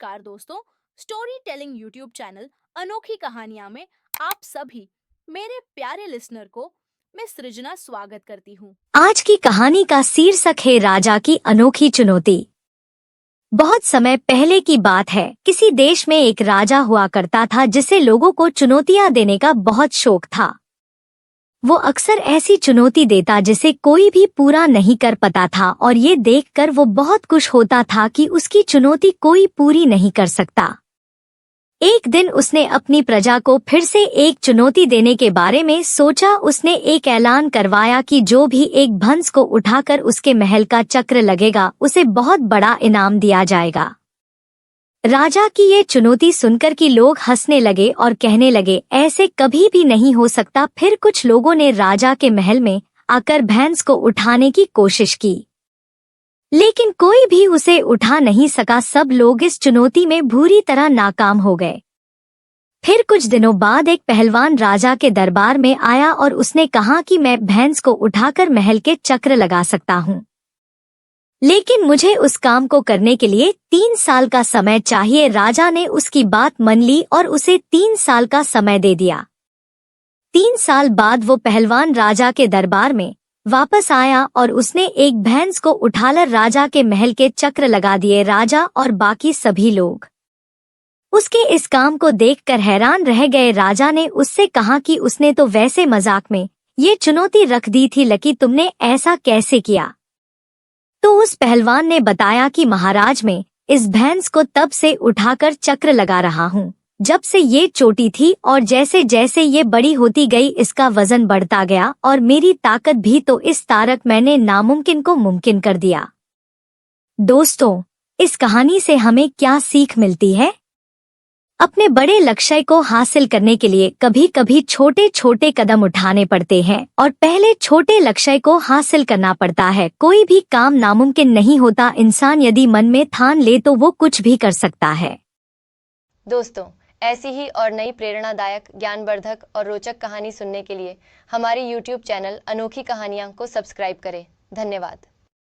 नमस्कार दोस्तों, story telling YouTube channel अनोखी कहानियां में आप सभी मेरे प्यारे लिसनर को मैं सृजना स्वागत करती हूँ। आज की कहानी का शीर्षक है राजा की अनोखी चुनौती। बहुत समय पहले की बात है। किसी देश में एक राजा हुआ करता था जिसे लोगों को चुनौतियां देने का बहुत शौक था। वो अक्सर ऐसी चुनौती देता जिसे कोई भी पूरा नहीं कर पाता था और ये देखकर वो बहुत खुश होता था कि उसकी चुनौती कोई पूरी नहीं कर सकता। एक दिन उसने अपनी प्रजा को फिर से एक चुनौती देने के बारे में सोचा। उसने एक ऐलान करवाया कि जो भी एक भैंस को उठाकर उसके महल का चक्र लगेगा उसे बहुत बड़ा इनाम दिया जाएगा। राजा की ये चुनौती सुनकर कि लोग हंसने लगे और कहने लगे, ऐसे कभी भी नहीं हो सकता। फिर कुछ लोगों ने राजा के महल में आकर भैंस को उठाने की कोशिश की, लेकिन कोई भी उसे उठा नहीं सका। सब लोग इस चुनौती में बुरी तरह नाकाम हो गए। फिर कुछ दिनों बाद एक पहलवान राजा के दरबार में आया और उसने कहा कि मैं भैंस को उठाकर महल के चक्र लगा सकता हूँ, लेकिन मुझे उस काम को करने के लिए 3 साल का समय चाहिए। राजा ने उसकी बात मान ली और उसे 3 साल का समय दे दिया। 3 साल बाद वो पहलवान राजा के दरबार में वापस आया और उसने एक भैंस को उठाकर राजा के महल के चक्र लगा दिए। राजा और बाकी सभी लोग उसके इस काम को देखकर हैरान रह गए। राजा ने उससे कहा कि उसने तो वैसे मजाक में ये चुनौती रख दी थी, लेकिन तुमने ऐसा कैसे किया? तो उस पहलवान ने बताया कि महाराज, मैं इस भैंस को तब से उठाकर चक्र लगा रहा हूँ जब से ये छोटी थी, और जैसे जैसे ये बड़ी होती गई इसका वजन बढ़ता गया और मेरी ताकत भी। तो इस तारक मैंने नामुमकिन को मुमकिन कर दिया। दोस्तों, इस कहानी से हमें क्या सीख मिलती है? अपने बड़े लक्ष्य को हासिल करने के लिए कभी कभी छोटे छोटे कदम उठाने पड़ते हैं और पहले छोटे लक्ष्य को हासिल करना पड़ता है। कोई भी काम नामुमकिन नहीं होता। इंसान यदि मन में ठान ले तो वो कुछ भी कर सकता है। दोस्तों, ऐसी ही और नई प्रेरणादायक, ज्ञानवर्धक और रोचक कहानी सुनने के लिए हमारे YouTube चैनल अनोखी कहानियाँ को सब्सक्राइब करें। धन्यवाद।